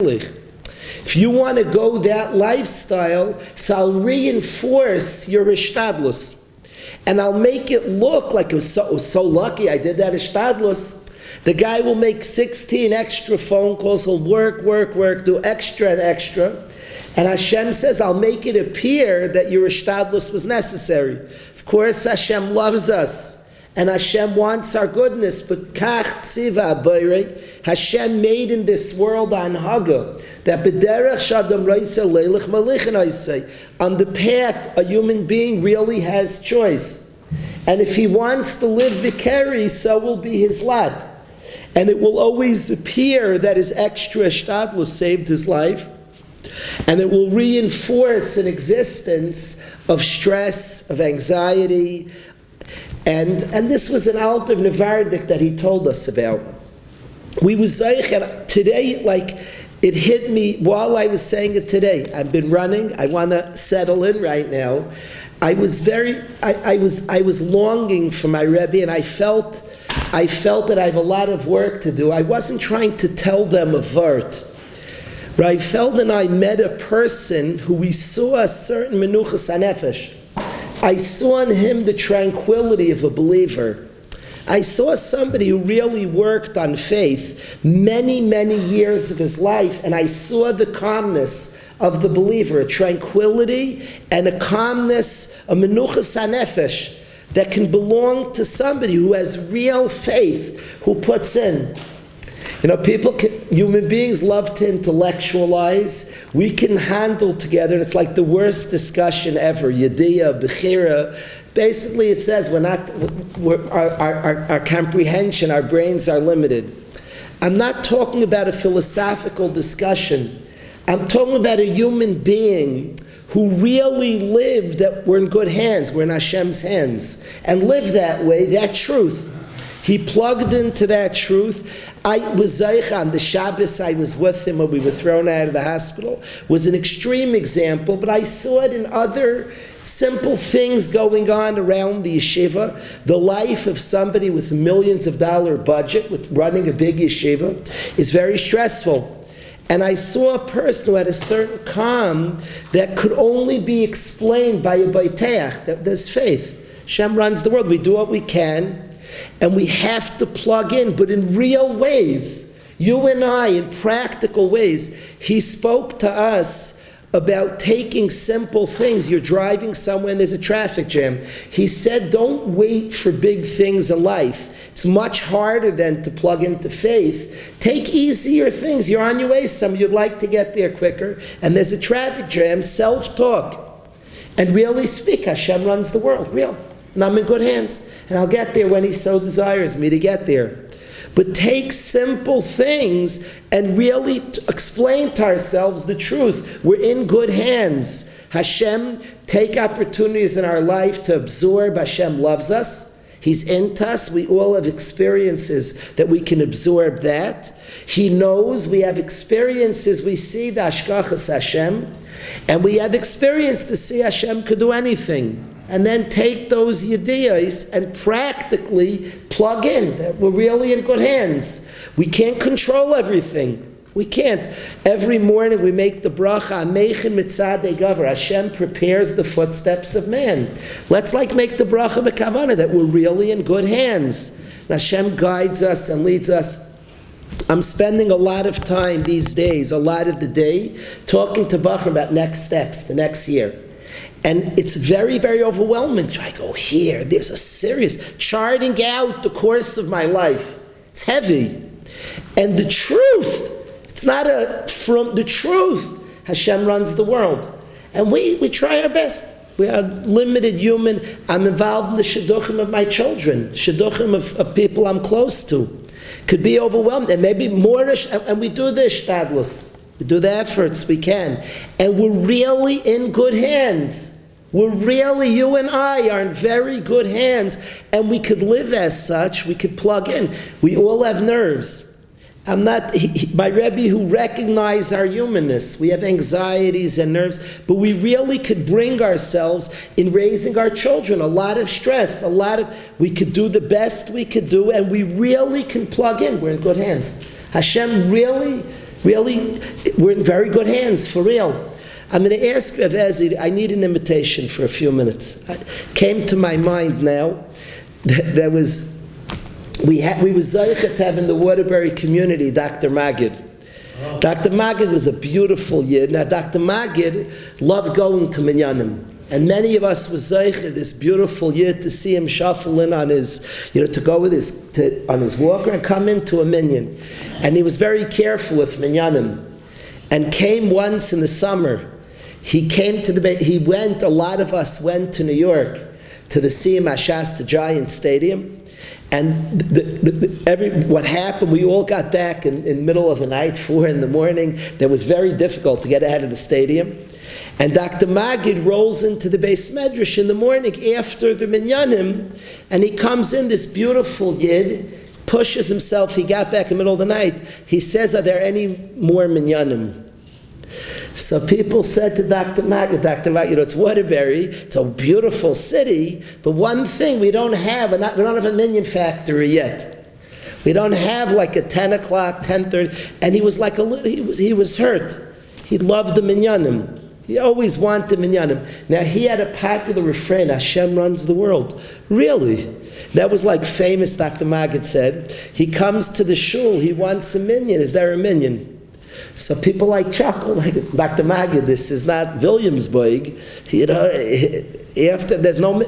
If you want to go that lifestyle, so I'll reinforce your ishtadlus. And I'll make it look like it was so lucky I did that ishtadlus. The guy will make 16 extra phone calls, he'll work, do extra and extra. And Hashem says, I'll make it appear that your ishtadlus was necessary. Of course, Hashem loves us. And Hashem wants our goodness, but kach tziva abayre, Hashem made in this world an haga, that b'derech shadam reiseh leilich malichin oiseh, on the path a human being really has choice. And if he wants to live b'keri, so will be his lot. And it will always appear that his extra ishtadlus saved his life. And it will reinforce an existence of stress, of anxiety. And this was an Alter Nevardik that he told us about. We was zeicher today, like it hit me while I was saying it today. I've been running. I want to settle in right now. I was longing for my Rabbi, and I felt that I have a lot of work to do. I wasn't trying to tell them a vert. Rabbi Feld and I met a person who we saw a certain menuchas hanefesh. I saw in him the tranquility of a believer. I saw somebody who really worked on faith many, many years of his life, and I saw the calmness of the believer, a tranquility and a calmness, a menuchas hanefesh, that can belong to somebody who has real faith, who puts in. Human beings love to intellectualize. We can handle together, and it's like the worst discussion ever. Yediyah, Bechira. Basically, it says our comprehension, our brains are limited. I'm not talking about a philosophical discussion. I'm talking about a human being who really lived that we're in good hands, we're in Hashem's hands, and lived that way, that truth. He plugged into that truth. I was Zeich on the Shabbos, I was with him when we were thrown out of the hospital. Was an extreme example, but I saw it in other simple things going on around the yeshiva. The life of somebody with millions of dollar budget, with running a big yeshiva, is very stressful. And I saw a person who had a certain calm that could only be explained by a baiteach, that there's faith. Hashem runs the world. We do what we can. And we have to plug in, but in real ways, you and I, in practical ways. He spoke to us about taking simple things. You're driving somewhere and there's a traffic jam. He said, don't wait for big things in life. It's much harder than to plug into faith. Take easier things. You're on your way somewhere. You'd like to get there quicker. And there's a traffic jam. Self-talk. And really speak. Hashem runs the world. Real. And I'm in good hands. And I'll get there when He so desires me to get there. But take simple things and really explain to ourselves the truth. We're in good hands. Hashem, take opportunities in our life to absorb. Hashem loves us. He's into us. We all have experiences that we can absorb that. He knows. We have experiences. We see the Hashgachas Hashem. And we have experience to see Hashem could do anything. And then take those yediyos and practically plug in that we're really in good hands. We can't control everything. We can't. Every morning we make the bracha, Ameichin mitzadei gavar. Hashem prepares the footsteps of man. Let's make the bracha b'kavanah that we're really in good hands. And Hashem guides us and leads us. I'm spending a lot of time these days, a lot of the day, talking to Behar about next steps, the next year. And it's very, very overwhelming. I go here, there's a serious charting out the course of my life. It's heavy. And the truth, it's not from the truth. Hashem runs the world. And we try our best. We are limited human. I'm involved in the shidduchim of my children, shidduchim of people I'm close to. Could be overwhelmed. And maybe more, and we do the ishtadlus. We do the efforts we can. And we're really in good hands. You and I are in very good hands. And we could live as such. We could plug in. We all have nerves. My Rebbe who recognized our humanness. We have anxieties and nerves. But we really could bring ourselves in raising our children. A lot of stress. We could do the best we could do. And we really can plug in. We're in good hands. Hashem really Really, we're in very good hands, for real. I'm going to ask Rav Ezi, I need an invitation for a few minutes. It came to my mind now that there was, we were Zaycha to have in the Waterbury community Dr. Magid. Dr. Magid was a beautiful Yid. Now, Dr. Magid loved going to Minyanim. And many of us was Zaycha, this beautiful Yid, to see him shuffle in on his, to go with on his walker and come into a minyan. And he was very careful with Minyanim. And came once in the summer. He came to a lot of us went to New York to the Siyum Ashasta Giant Stadium. And what happened, we all got back in the middle of the night, 4 in the morning. That was very difficult to get out of the stadium. And Dr. Magid rolls into the Beis Medrash in the morning after the Minyanim, and he comes in, this beautiful Yid, pushes himself, he got back in the middle of the night. He says, are there any more Minyanim? So people said to Dr. Magid, it's Waterbury, it's a beautiful city, but one thing we don't have, we don't have a minyan factory yet. We don't have like a 10 o'clock, 10:30, and he was like he was hurt. He loved the minyanim. He always wanted minyanim. Now he had a popular refrain, Hashem runs the world. Really? That was like famous, Dr. Magid said. He comes to the shul, he wants a minyan. Is there a minyan? So people like chuckle, like Dr. Magid, this is not Williamsburg. After there's no,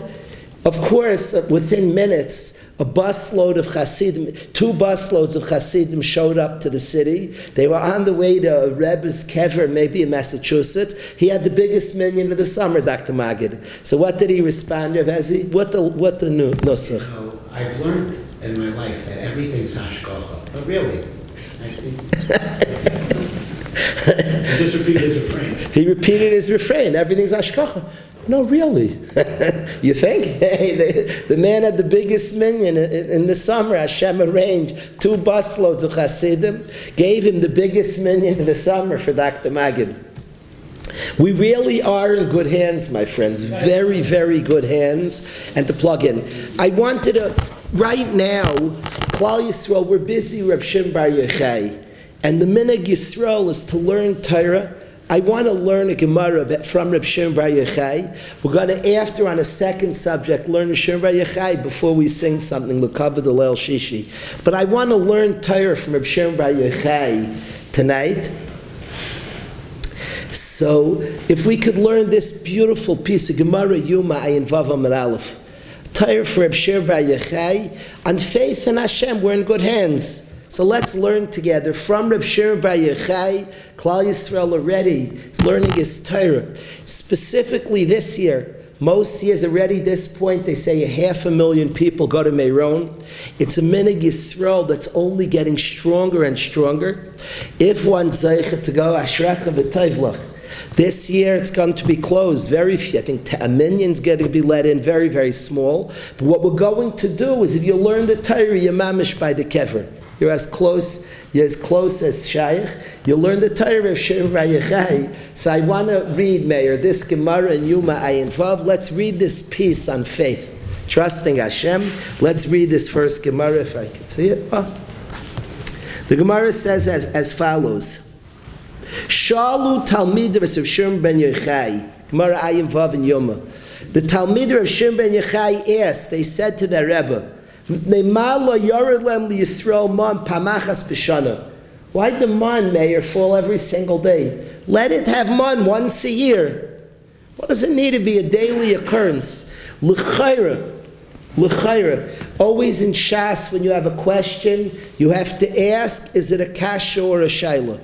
of course, within minutes, a busload of Hasidim, 2 busloads of Hasidim showed up to the city. They were on the way to Rebbe's kever, maybe in Massachusetts. He had the biggest minyan of the summer, Dr. Magid. So what did he respond, Rav Ezi? What the new nusach? So I've learned in my life that everything's hashgacha. But really, I see. He just repeated his refrain. He repeated his refrain. Everything's hashgacha. No, really. You think? Hey, the man had the biggest minyan in the summer. Hashem arranged 2 busloads of Hasidim, gave him the biggest minyan in the summer for Dr. Magid. We really are in good hands, my friends. Very, very good hands. And to plug in, I wanted to, right now, Klal Yisrael, we're busy, Reb Shimon Bar Yochai, and the minhag Yisrael is to learn Torah. I want to learn a Gemara from Reb Shimon Bar Yochai. We're going to, after on a second subject, learn Reb Shimon Bar Yochai before we sing something, L'kavod Leil Shishi. But I want to learn Torah from Reb Shimon Bar Yochai tonight. So, if we could learn this beautiful piece of Gemara Yuma Ayin Vav Amud Aleph, Torah for Reb Shimon Bar Yochai, on faith in Hashem, we're in good hands. So let's learn together from Reb Shimon Bar Yochai. Klal Yisrael already is learning his Torah. Specifically this year, most years already at this point, they say 500,000 people go to Meron. It's a minhag Yisrael that's only getting stronger and stronger. If one's zeicha to go, Ashrecha v'Tovlach. This year it's going to be closed. Very few. I think a minyan's going to be let in, very, very small. But what we're going to do is, if you learn the Torah, you're mamish by the kever. You're as close as Shaykh. You'll learn the Torah of Shimon Bar Yochai. So I want to read, Meir, this Gemara in Yuma Ayin Vav. Let's read this piece on faith, trusting Hashem. Let's read this first Gemara, if I can see it. The Gemara says as follows. Shalu Talmidim of Shimon Ben Yochai. Gemara Ayin Vav in Yuma. The Talmidim of Shimon Ben Yochai asked, they said to their Rebbe, why the man, Meir, fall every single day? Let it have man once a year. What does it need to be a daily occurrence? L'chayra. Always in Shas, when you have a question, you have to ask, is it a kasha or a shaila?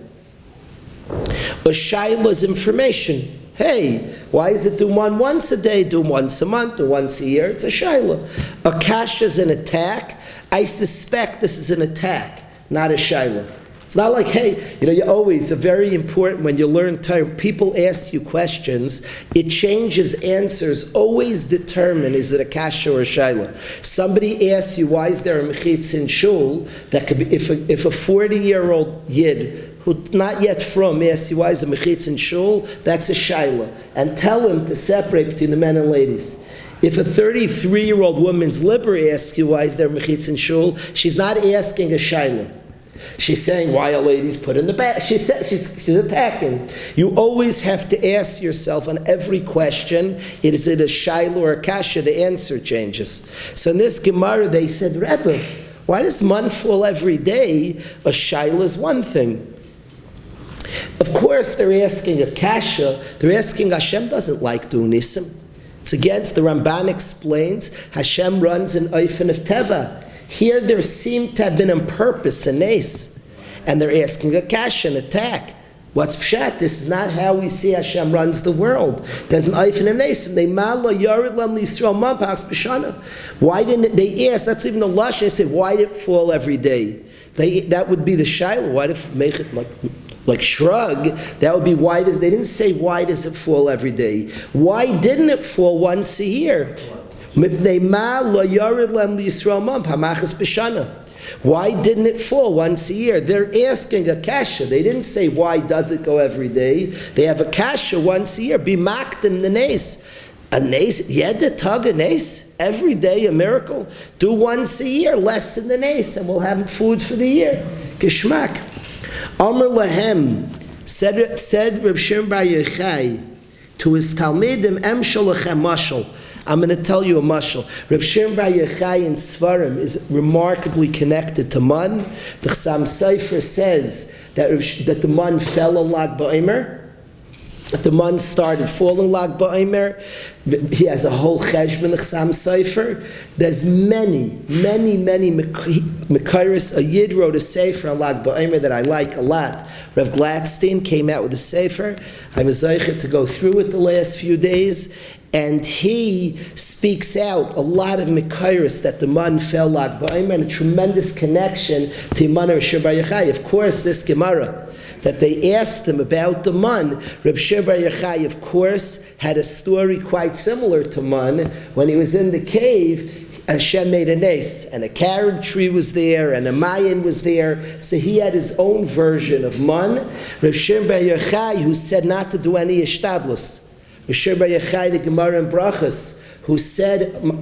A shaila is information. Hey, why is it do one once a day, do once a month, do once a year? It's a shaila. A kasha is an attack. I suspect this is an attack, not a shaila. It's not like, hey, you always, very important when you learn Torah, people ask you questions, it changes answers, always determine, is it a kasha or a shaila? Somebody asks you, why is there a mechitz in shul? That could be, if a 40-year-old yid, who not yet from, asks you why is a mechitz in shul, that's a shaila. And tell him to separate between the men and ladies. If a 33-year-old woman's liber asks you why is there a mechitz in shul, she's not asking a shaila. She's saying, why are ladies put in the back? She's attacking. You always have to ask yourself on every question, is it a shayla or a kasha? The answer changes. So in this Gemara, they said, Rabbi, why does man fall every day? A shayla is one thing. Of course, they're asking a kasha. They're asking, Hashem doesn't like doing nisim. It's against, the Ramban explains, Hashem runs an oifen of teva. Here there seemed to have been on purpose a nes, and they're asking a kasha, an attack. What's pshat? This is not how we see Hashem runs the world. There's an oifen and nes. Why didn't they ask? That's even the lush. They say, why did it fall every day? That would be the shaila. Why did it make it like shrug? That would be why does, they didn't say why does it fall every day. Why didn't it fall once a year? Why didn't it fall once a year? They're asking a kasha. They didn't say why does it go every day. They have a kasha once a year. Be makdim the nes. A nes, yeda tug a nes, every day a miracle. Do once a year, less than the nes, and we'll have food for the year. Geschmack. Amr lahem, said Reb Shimon Bar Yochai to his Talmidim, Emshel lachem mashal. I'm going to tell you a mashal. Reb Shimon Bar Yochai in Svarim is remarkably connected to man. The Chassam Sofer says that the man fell on Lag BaOmer. That the man started falling Lag BaOmer. He has a whole cheshbon, the Chassam Sofer. There's many Mekairis. A Yid wrote a sefer on Lag BaOmer that I like a lot. Rev Gladstein came out with a sefer. I was zeichet to go through it the last few days. And he speaks out a lot of Mekairis that the man fell Lag BaOmer, and a tremendous connection to Iman Reb Shimon Bar Yochai. Of course, this Gemara that they asked him about the man, Reb Shimon Bar Yochai, of course, had a story quite similar to man. When he was in the cave, Hashem made a nes, and a carob tree was there, and a mayan was there, so he had his own version of man. Reb Shimon Bar Yochai, who said not to do any ishtadlus. Reb Shimon Bar Yochai, the Gemara in Brachas, who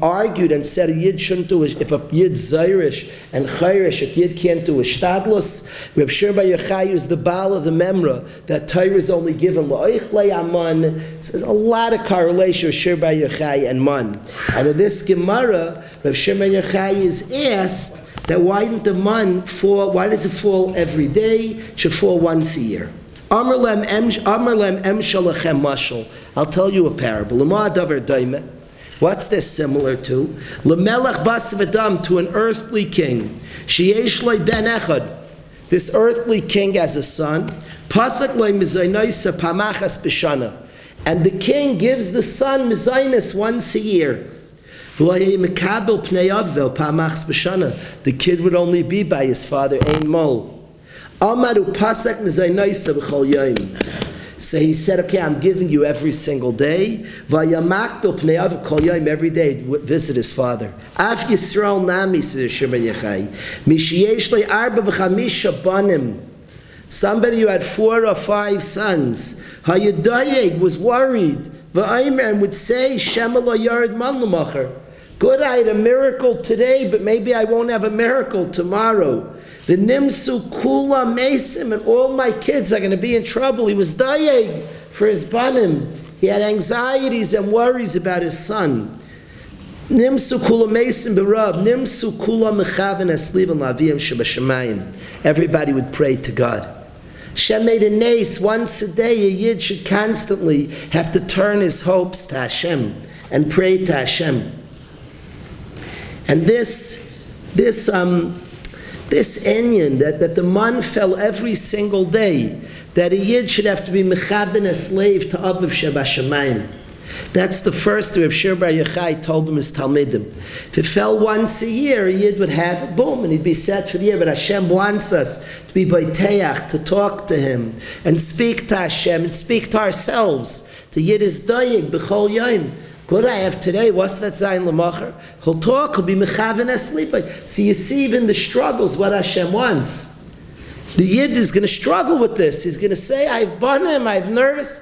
argued and said a Yid shouldn't do it. If a Yid's Zairish and Chayrish, a Yid can't do a Shtadlus. Reb Shimon Bar Yochai is the Baal of the Memra, that Torah is only given La'oichlei Aman. So there's a lot of correlation with Shimon Bar Yochai and Man. And in this Gemara, Reb Shimon Bar Yochai is asked that why didn't the Man fall, why does it fall every day? It should fall once a year. Amar lem emshel lachem mashal. I'll tell you a parable. L'ma davar daimeh. What's this similar to? L'melech basav adam, to an earthly king. Sheyesh lo ben echad. This earthly king has a son. Pasak lo mizaynoisa pamachas b'shana. And the king gives the son mizaynis once a year. The kid would only be by his father, ein mol. Amaru pasak mizaynoisa b'chol yom. So he said, okay, I'm giving you every single day. Every day, visit his father. Af Yisrael nami, says Shimon Yochai. Somebody who had 4 or 5 sons, Hayadayeg was worried. And would say, good, I had a miracle today, but maybe I won't have a miracle tomorrow. The nimsu kula mesim, and all my kids are going to be in trouble. He was dying for his banim. He had anxieties and worries about his son. Nimsu kula mesim b'rav, nimsu kula mechaven eslivan laviyim shebashamayim. Everybody would pray to God. Hashem made a nes once a day. A yid should constantly have to turn his hopes to Hashem and pray to Hashem. And this inyan, that the man fell every single day, that a yid should have to be mechaben, a slave to Aviv Shebashamayim. That's the first Reb Shimon Bar Yochai told him his Talmidim. If it fell once a year, a yid would have it, boom, and he'd be set for the year. But Hashem wants us to be boiteach, to talk to Him, and speak to Hashem, and speak to ourselves. The yid is dayig, b'chol yom. Good, I have today, what's that zayin l'macher? He'll talk, he'll be mechaven asleep. So you see even the struggles, what Hashem wants. The Yid is going to struggle with this. He's going to say, I've banim, I'm nervous.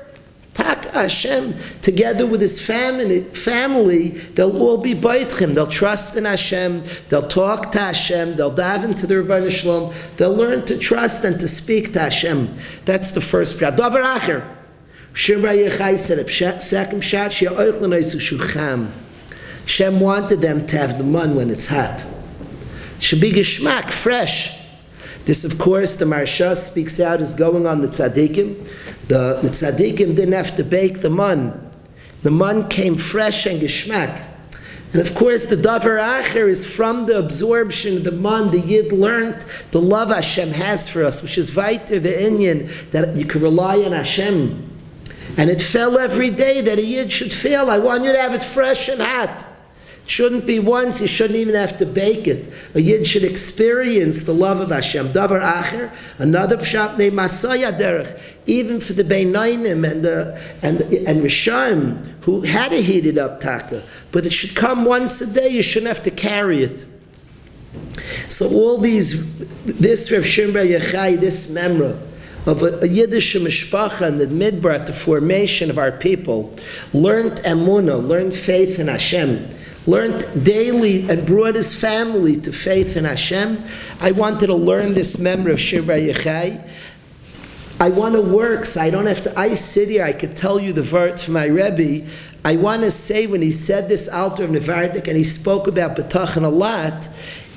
Tak Hashem, together with his family, they'll all be Baitchim. They'll trust in Hashem. They'll talk to Hashem. They'll dive into the Rabbi Shalom. They'll learn to trust and to speak to Hashem. That's the first prat. Davar acher. Shirba Yechai said, second shot, Hashem wanted them to have the man when it's hot. Should be geschmack, fresh. This, of course, the Parshas speaks out is going on the tzaddikim. The tzaddikim didn't have to bake the man. The man came fresh and geschmack. And of course, the davar acher is from the absorption of the man. The Yid learned the love Hashem has for us, which is weiter the inyan, that you can rely on Hashem. And it fell every day that a Yid should feel, I want you to have it fresh and hot. It shouldn't be once, you shouldn't even have to bake it. A Yid should experience the love of Hashem. Davar acher, another pshat named Masaya Derech, even for the Beinainim and Rishaim, who had to heat it up taka, but it should come once a day, you shouldn't have to carry it. So all these, this Rav Shimon Bar Yochai, this memra, of a Yiddish mishpacha and the midbar at the formation of our people, learned emunah, learned faith in Hashem, learned daily and brought his family to faith in Hashem. I wanted to learn this memory of Shir Bar Yochai. I want to work so I don't have to, I sit here, I could tell you the words from my Rabbi. I want to say when he said this altar of Nevardik and he spoke about B'tachan a lot,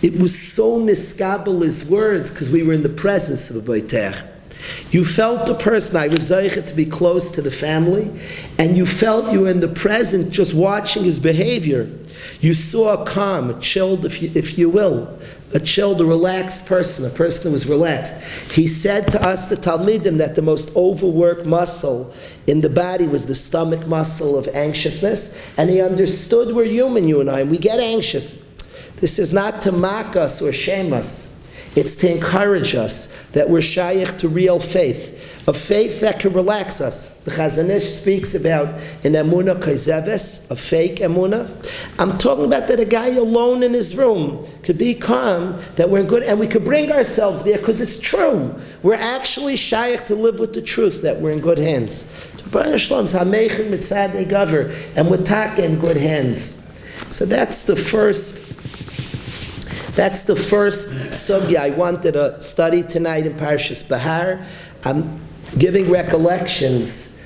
it was so niskabel his words because we were in the presence of a B'tach. You felt the person, I was zeichet to be close to the family, and you felt you were in the present just watching his behavior. You saw a calm, a chilled, if you will, a chilled, a relaxed person, a person who was relaxed. He said to us, the Talmidim, that the most overworked muscle in the body was the stomach muscle of anxiousness, and he understood we're human, you and I, and we get anxious. This is not to mock us or shame us. It's to encourage us that we're shaykh to real faith, a faith that can relax us. The Chazon Ish speaks about an emunah kaizeves, a fake emunah. I'm talking about that a guy alone in his room could be calm, that we're good, and we could bring ourselves there because it's true. We're actually shaykh to live with the truth, that we're in good hands. And we're taka in good hands. So that's the first sugya I wanted to study tonight in Parshas Behar. I'm giving recollections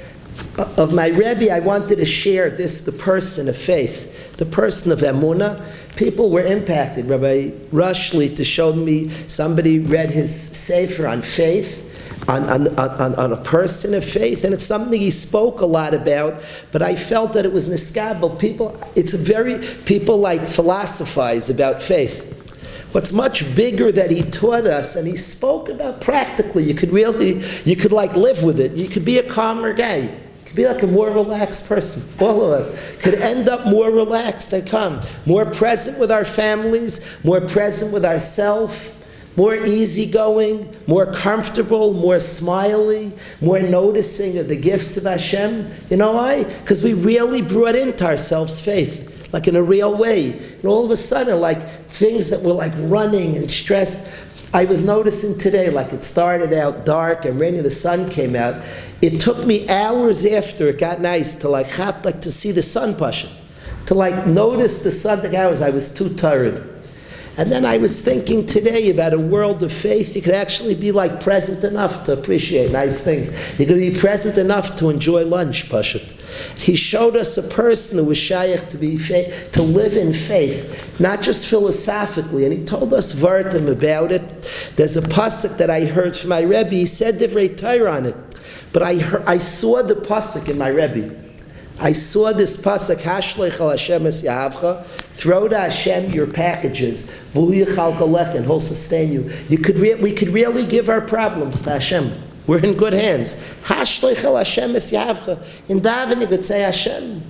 of my Rabbi. I wanted to share this, the person of faith, the person of emunah. People were impacted. Rabbi Rushlita showed me, somebody read his sefer on faith, on a person of faith, and it's something he spoke a lot about, but I felt that it was niskabel. People like philosophize about faith. What's much bigger that he taught us, and he spoke about practically, you could like live with it. You could be a calmer guy. You could be like a more relaxed person. All of us could end up more relaxed and calm, more present with our families, more present with ourselves, more easygoing, more comfortable, more smiley, more noticing of the gifts of Hashem. You know why? Because we really brought into ourselves faith, like in a real way. And all of a sudden, like things that were like running and stressed. I was noticing today, like it started out dark and rainy, the sun came out. It took me hours after it got nice to to see the sun pushing, to like notice the sun. The hours I was too tired. And then I was thinking today about a world of faith. You could actually be like present enough to appreciate nice things. You could be present enough to enjoy lunch, Pashut. He showed us a person who was shaykh to live in faith, not just philosophically. And he told us vartim about it. There's a pasuk that I heard from my Rebbe. He said divrei Torah on it, but I saw the pasuk in my Rebbe. I saw this pasuk, Hashlech al Hashem es yahavcha, throw to Hashem your packages, v'hu yichal kolech, and he'll sustain you. We could really give our problems to Hashem. We're in good hands. Hashlech al Hashem es yahavcha. In daven you could say, Hashem,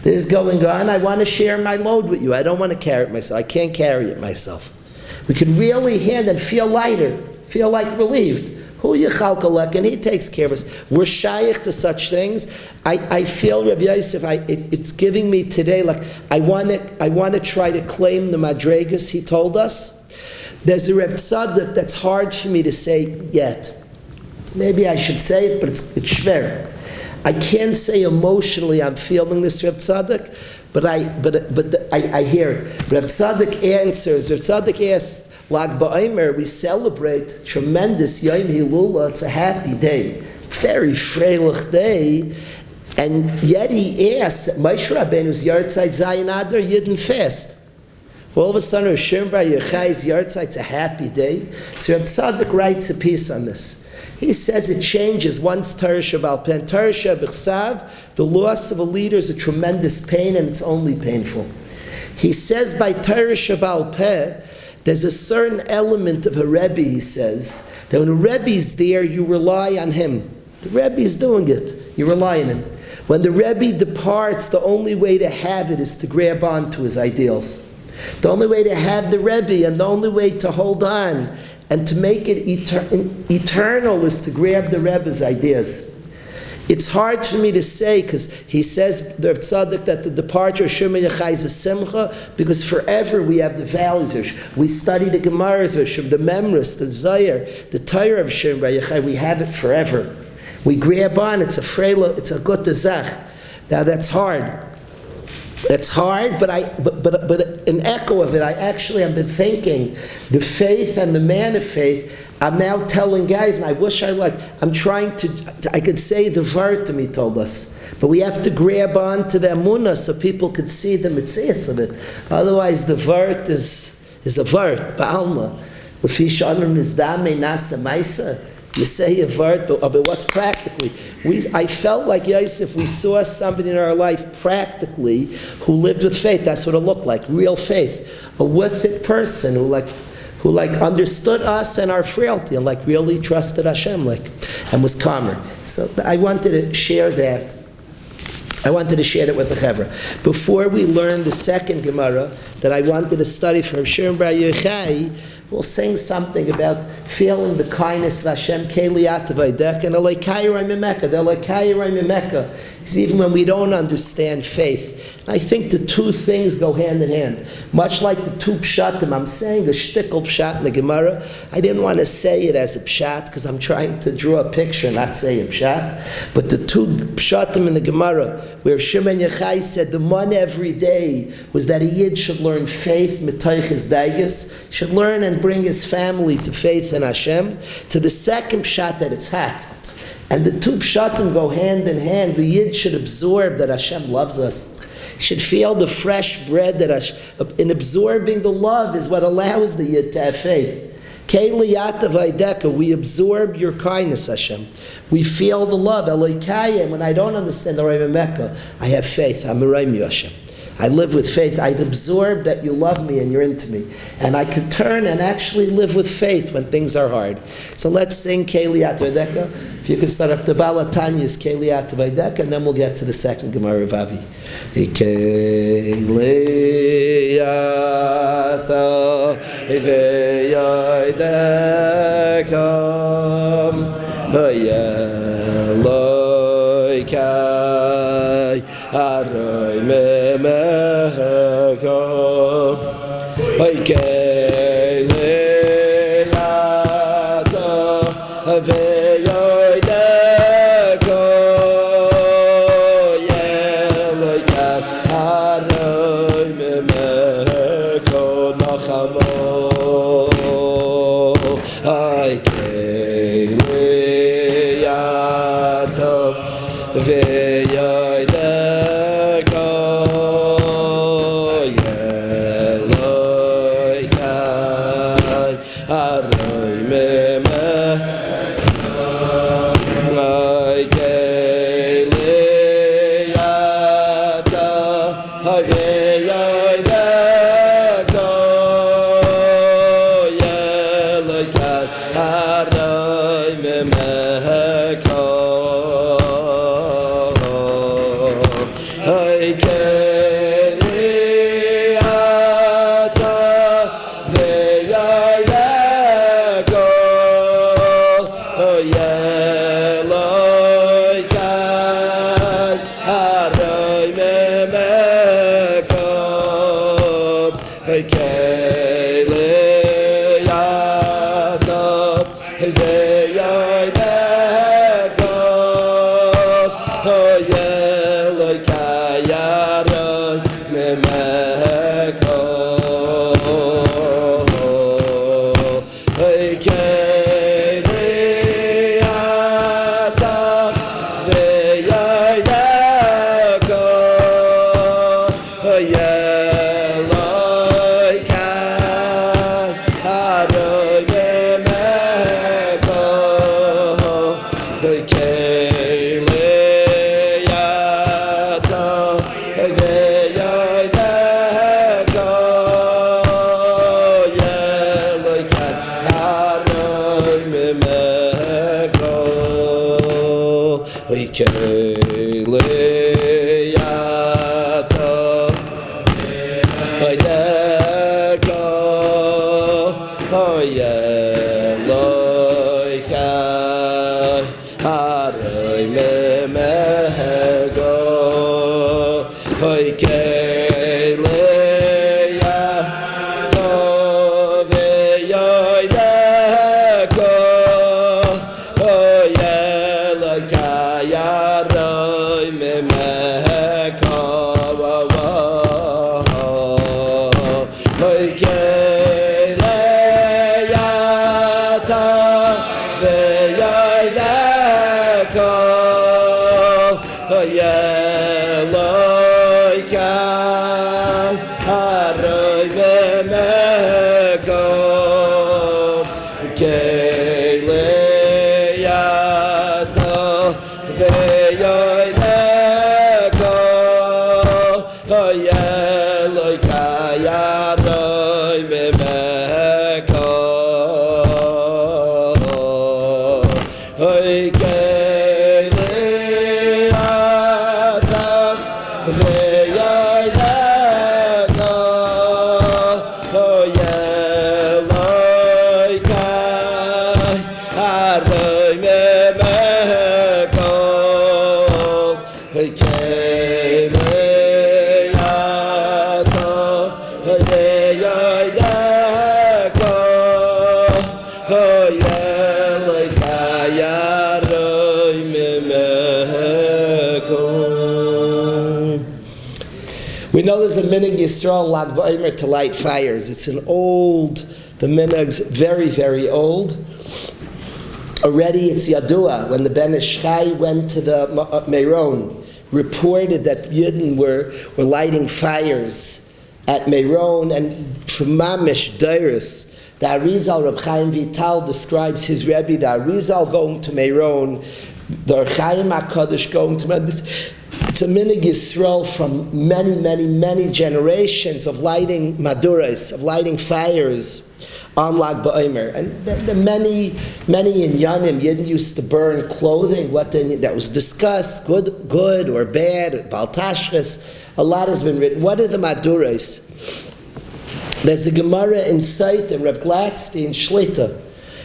this is going on, I want to share my load with you. I don't want to carry it myself. I can't carry it myself. We could really hand and feel lighter, feel like relieved. Who yichalkalek, and he takes care of us. We're shaykh to such things. I feel, Rabbi Yosef, it's giving me today, like I want to try to claim the madregas he told us. There's a Reb Tzaddik that's hard for me to say yet. Maybe I should say it, but it's schwer. I can't say emotionally I'm feeling this, Reb Tzadok, but I hear it. Reb Tzadok answers. Reb Tzadok asks, Lag BaOmer, we celebrate tremendous Yom Hilula. It's a happy day, very freilich day, and yet he asks, Moshe Rabbeinu's Yartzeit Zayin Adar Yidden fast. All of a sudden, Hashem Bar Yochai's Yartzeit, it's a happy day. So Reb Tzadok writes a piece on this. He says it changes once Torah Shabbal Peh. Torah Shabbal, the loss of a leader is a tremendous pain, and it's only painful. He says by Torah Shabbal Peh, there's a certain element of a Rebbe, he says, that when a Rebbe's there, you rely on him. The Rebbe's doing it. You rely on him. When the Rebbe departs, the only way to have it is to grab on to his ideals. The only way to have the Rebbe and the only way to hold on and to make it eternal is to grab the Rebbe's ideas. It's hard for me to say, because he says, the Tzaddik, that the departure of Shimon Yochai is a simcha, because forever we have the values. We study the Gemaras, the Memris, the Zayir, the Torah of Shimon Yochai. We have it forever. We grab on. It's a freila. It's a gute zach. Now that's hard. It's hard, but an echo of it. I've been thinking, the faith and the man of faith. I'm now telling guys, and I wish I'm trying to, I could say the Vart he told us. But we have to grab on to the Emunah so people could see the Mitzias of it. Otherwise, the Vart is a Vart, Ba'alma. L'fi sh'anur nizdamei nasa maisa. You say a Vart, but what's practically? I felt like Yosef, we saw somebody in our life practically who lived with faith. That's what it looked like, real faith. A with it person who understood us and our frailty and really trusted Hashem and was calmer. So I wanted to share that. I wanted to share that with the Chevra. Before we learn the second Gemara that I wanted to study from Shimon Bar Yochai, we'll sing something about feeling the kindness of Hashem, Keliyat Vaydek, and Elokai Mimeka. The Elokai Mimeka is even when we don't understand faith. I think the two things go hand in hand. Much like the two pshatim, I'm saying a shtickle pshat in the Gemara. I didn't want to say it as a pshat because I'm trying to draw a picture, not say a pshat. But the two pshatim in the Gemara, where Shimon Yochai said the man every day was that a yid should learn faith, mitoich his daigus, should learn and bring his family to faith in Hashem. To the second pshat that it's hot. And the two pshatim go hand in hand. The yid should absorb that Hashem loves us. Should feel the fresh bread that in absorbing the love is what allows the yid to have faith. We absorb your kindness, Hashem. We feel the love. And when I don't understand the Mecca, I have faith. I'm a Hashem. I live with faith. I've absorbed that you love me and you're into me. And I can turn and actually live with faith when things are hard. So let's sing Keliyat Vaydeka. If you could start up the Balatanya's Keliyat Vaydeka, and then we'll get to the second Gemara of Avi. Keliyat Vaydeka Aroy memeko Keliyata Vaydeka Yelikat Aroy memeko Nachamo Keliyata Vaydeka We know there's a minhag Yisrael Lag B'Omer to light fires. It's the minhag's very, very old. Already it's Yadua, when the Ben Ish Chai went to the Meron, reported that Yidden were lighting fires at Meron, and from Mamish Dairis, the Arizal Reb Chaim Vital describes his Rebbe, the Arizal going to Meron, the Chaim HaKadosh going to Meron. It's a minhag Yisrael from many, many, many generations of lighting maduras, of lighting fires on Lag B'Omer. And the many, many in Yanim, Yidden used to burn clothing, that was discussed, good or bad, Baltashres. A lot has been written. What are the maduras? There's a Gemara in Sait, and Reb Gladstein Shlita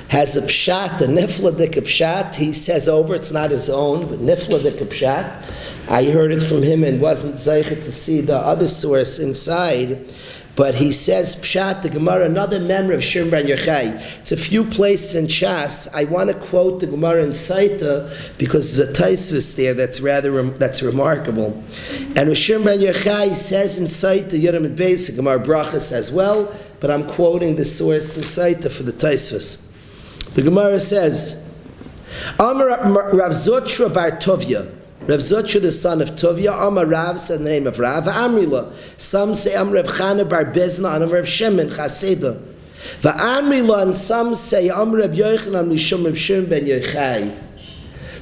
has a pshat, a nifladik pshat. He says over, it's not his own, but nifladik pshat. I heard it from him and wasn't zeichet to see the other source inside. But he says pshat, the Gemara, another member of Shimon ben Yochai. It's a few places in Shas. I want to quote the Gemara in Saita because there's a Taisvis there that's remarkable. And Shimon ben Yochai says in Saita, Yerim and Beis, the Gemara Brachas as well, but I'm quoting the source in Saita for the Taisvis. The Gemara says, Amar Rav Zotra bar Tovia, Rav Zotra, the son of Tovia, Amar Rav, said the name of Rav, Amrila. Some say Amar Rav Chana bar Bezna, and Amar Rav Shimon, Chaseda. Va'amrila, and some say Amar Rav Yochanan, Mishum Rav Shimon ben Yochai.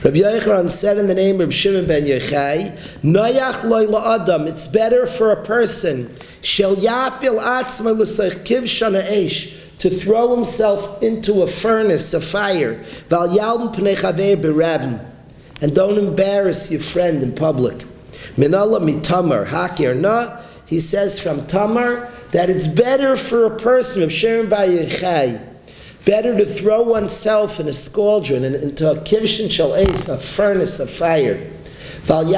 Rabbi Yochanan said in the name of Shimon ben Yochai, Noyach loy la'adam, it's better for a person, Shel yapil atzma l'sach kivshan ha'esh, to throw himself into a furnace, a fire, Val yalm pnei chavei berabim, and don't embarrass your friend in public. Minallah mitamar, hakir na, he says from Tamar, that it's better for a person of Shimon ben Yochai, better to throw oneself in a scaldron and into a kivshin shel eis, a furnace of fire. Don't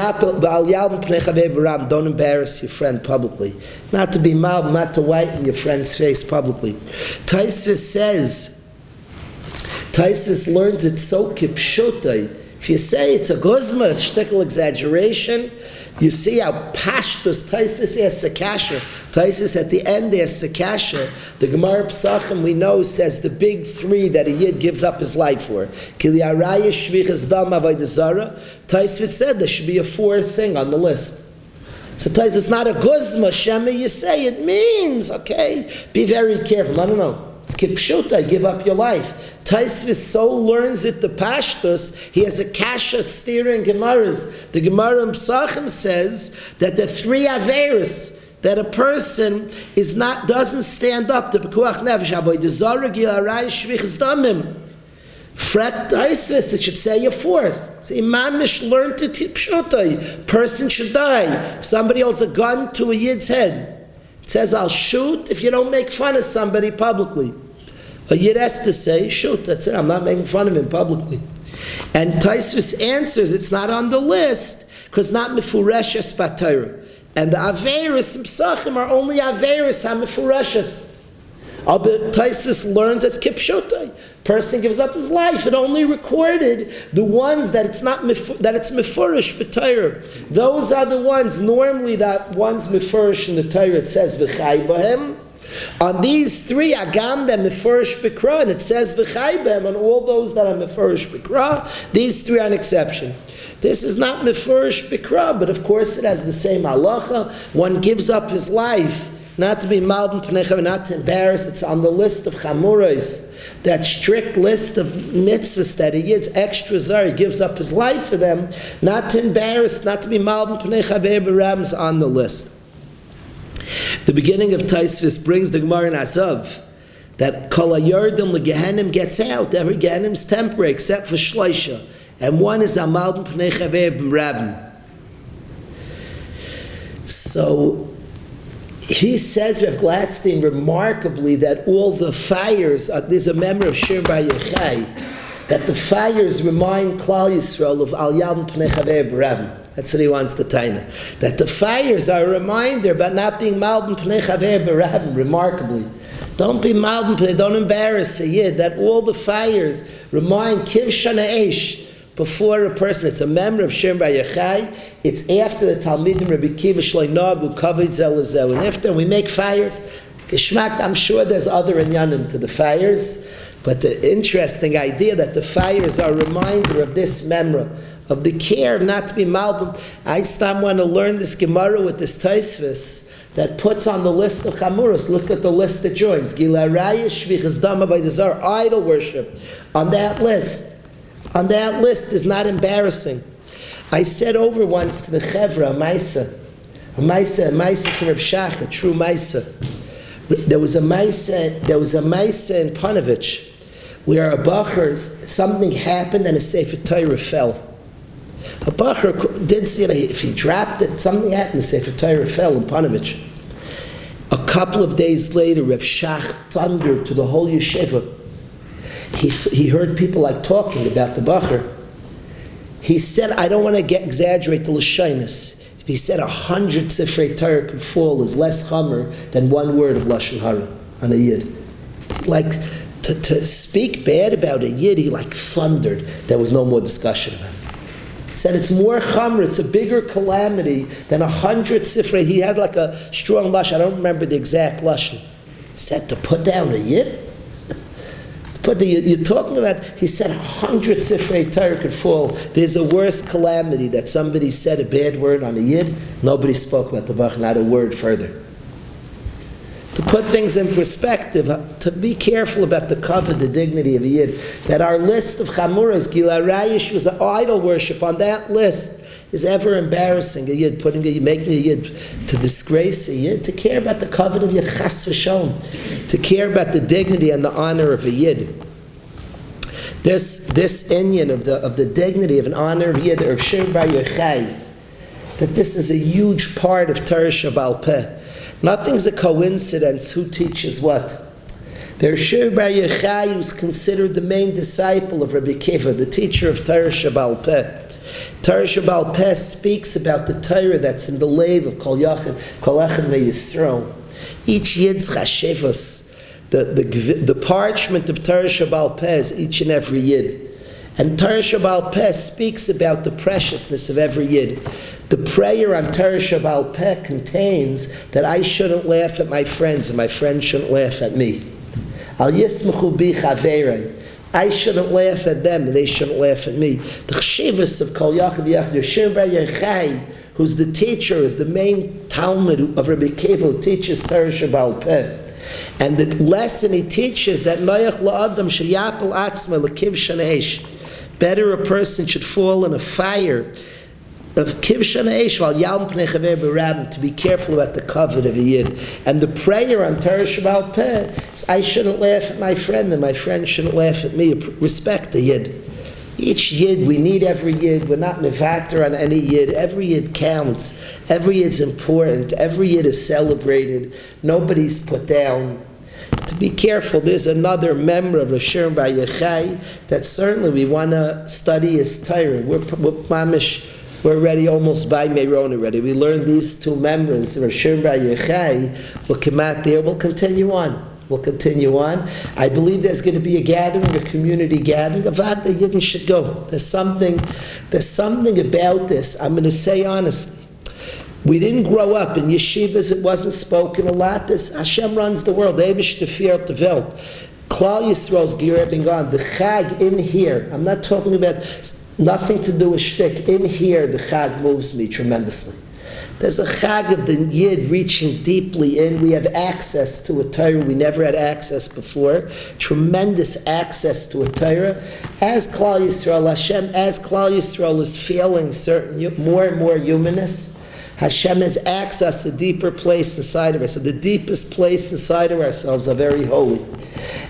embarrass your friend publicly. Not to be mild, not to whiten your friend's face publicly. Taisvis learns it so kipshutai. If you say it's a guzma, a shtickle exaggeration, you see how pashtus Taisvis asks a kasha. Taisvis at the end asks a kasha. The Gemara Psachim we know says the big three that a yid gives up his life for. Kili araya shvichas dam avodah zara. Taisvis said there should be a fourth thing on the list. So Taisvis, it's not a guzma shema. You say it means okay. Be very careful. I don't know. It's kipshuta, give up your life. Taisvis so learns it the pashtus, he has a kasha steering Gemaras. The Gemara in Psachim says that the three averis that a person doesn't stand up to pekuach nefesh, avodah zarah, gil arayis, shvichas damim. Fret Taisvis, it should say a fourth. So Imamish learned it pshutai. Person should die. If somebody holds a gun to a yid's head, it says, I'll shoot if you don't make fun of somebody publicly. A yid has to say, shoot, that's it, I'm not making fun of him publicly. And Taisvis answers, it's not on the list, because not mefureshes batayr. And the averis and psachim are only averis ha-mefureshes. Taisvis learns it's kipshutai. Person gives up his life. It only recorded the ones that it's mefurish b'Torah. Those are the ones, normally that one's mefurish in the Torah, it says v'chai b'hem. On these three, agam them mefurish b'kra, and it says v'chai b'hem. On all those that are mefurish b'kra, these three are an exception. This is not mefurish b'kra, but of course it has the same halacha. One gives up his life, not to be malbim p'neicha, not to embarrass. It's on the list of chamurais. That strict list of mitzvahs that a yid's extra zar, he gives up his life for them, not to embarrass, not to be malbim p'nei chavei b'rams on the list. The beginning of Taisvis brings the Gemara in Azav that kol hayardim legehenim gets out. Every gehenim is temporary except for shloisha, and one is malbim p'nei chavei b'rams. So he says, Rav Gladstein, remarkably, that all the fires, there's a memory of Shir Bar Yochai, that the fires remind Klal Yisrael of Al Yalm Pnei Chavei B'Ravim. That's what he wants to tell you. That the fires are a reminder about not being Malbim Pnei Chavei B'Ravim, remarkably. Don't be Malbim, don't embarrass a Yid, that all the fires remind Kiv Shana Eish, before a person. It's a memory of Shem Bar Yochai. It's after the Talmidim Rabbi Kiva Shloi Nagu Kavod Zel Zel. And after we make fires, Geschmack, I'm sure there's other inyanim to the fires, but the interesting idea that the fires are a reminder of this memory, of the care not to be malbim. I still want to learn this Gemara with this Taisvis that puts on the list of Chamuras. Look at the list that joins. Gila Raya Shvichas Dama by Desar, idol worship. On that list is not embarrassing. I said over once to the Chevra, a Maisa from Reb Shach, a true Maisa. There was a Maisa in Panovich where a Behar, something happened and a Sefer Torah fell. A Behar did see it, if he dropped it, something happened, the Sefer Torah fell in Panovich. A couple of days later, Reb Shach thundered to the whole yeshiva. He heard people like talking about the Behar. He said, I don't want to exaggerate the Lashonis. He said 100 Sifrei Torah could fall is less chamer than one word of Lashon Hara on a Yid. Like, to speak bad about a Yid, he like thundered. There was no more discussion about it. He said it's more chamer, it's a bigger calamity than 100 Sifrei. He had like a strong Lashon, I don't remember the exact Lashon. He said to put down a Yid? You're talking about, he said 100 Sifrei Torah could fall. There's a worse calamity that somebody said a bad word on a Yid. Nobody spoke about the Behar, not a word further. To put things in perspective, to be careful about the kavod, the dignity of a Yid, that our list of Chamuras, Gila Rayish was idol worship on that list, is ever embarrassing a Yid, making a Yid to disgrace a Yid, to care about the kavod of Yid Chas v'Shalom, to care about the dignity and the honor of a Yid. This inyan of the dignity of an honor of Yid, or Shir Bar Yochai, that this is a huge part of Torah Shabbal Peh. Nothing's a coincidence who teaches what. There's Shir Bar Yochai, who's considered the main disciple of Rabbi Kiva, the teacher of Torah Shabbal Peh. Torah Shabbal Peh speaks about the Torah that's in the lave of Kol Echad Ve'Yisrael. Each Yid's chashivos, the parchment of Torah Shabbal Peh is each and every Yid. And Torah Shabbal Peh speaks about the preciousness of every Yid. The prayer on Torah Shabbal Peh contains that I shouldn't laugh at my friends and my friends shouldn't laugh at me. Al yismachu bi chaverei. I shouldn't laugh at them and they shouldn't laugh at me. The chshivas of Kol Yachad Yachad, Shir Bar Yochai, who's the teacher, is the main Talmud of Rabbi Kiva, who teaches Torah Shabbal Peh. And the lesson he teaches that noyach la'adam sheyapel atzma lekivshan eish. Better a person should fall in a fire of kivshan eish while yalm pnei chaver b'rabim, to be careful about the covet of a yid. And the prayer on Torah Shabbat Peh is, I shouldn't laugh at my friend and my friend shouldn't laugh at me. Respect the yid. Each yid, we need every yid. We're not mevater on any yid. Every yid counts. Every yid's important. Every yid is celebrated. Nobody's put down. To be careful, there's another member of Rav Shimon Bar Yochai that certainly we want to study his Torah. We're already almost by Meron already. We learned these two members, Rav Shimon Bar Yochai. We'll come out there. We'll continue on. I believe there's going to be a gathering, a community gathering. Avad the Yidden should go. There's something about this. I'm going to say honestly. We didn't grow up in yeshivas. It wasn't spoken a lot. This Hashem runs the world. Eivish tefiert the Welt. Klal Yisrael's gerbing on. The Chag in here. I'm not talking about nothing to do with shtick. In here, the Chag moves me tremendously. There's a Chag of the Yid reaching deeply in. We have access to a Torah we never had access before. Tremendous access to a Torah. As Klal Yisrael, Hashem, as Klal Yisrael is feeling certain more and more humanness, Hashem has access a deeper place inside of us. So the deepest place inside of ourselves are very holy.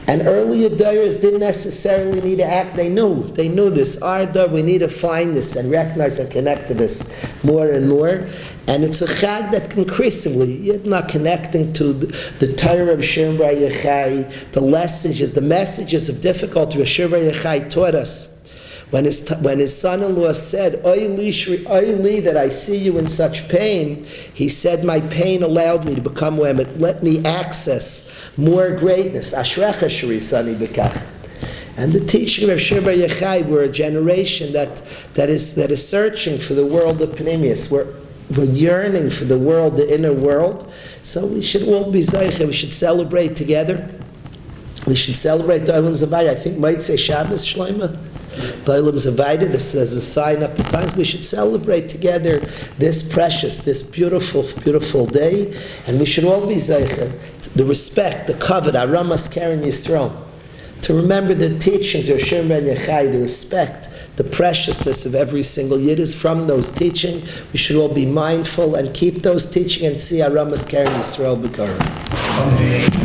And earlier Dairas didn't necessarily need to act. They knew this. Our Dar, we need to find this and recognize and connect to this more and more. And it's a chag that increasingly, you're not connecting to the Torah of Shimon Bar Yochai, the messages of difficulty Rav Shimon Bar Yochai taught us. When his son-in-law said, Oy li, that I see you in such pain, he said, my pain allowed me to become Mohammed. Let me access more greatness. Ashrecha Sharisani B'kach. And the teaching of Shimon Bar Yochai, we're a generation that is searching for the world of Pneumius. We're yearning for the world, the inner world. So we should all be Zaycha. We should celebrate together. We should celebrate the Olam Zavai. I think might say Shabbos Shloima. The Olam Zavai, this is a sign up the times. We should celebrate together this precious, this beautiful, beautiful day. And we should all be Zaycha. The respect, the covet, Aramas Karen Yisrael. To remember the teachings of Shimon Bar Yochai, the respect, the preciousness of every single Yid is from those teachings. We should all be mindful and keep those teachings and see Aramas Karen Yisrael B'Kara.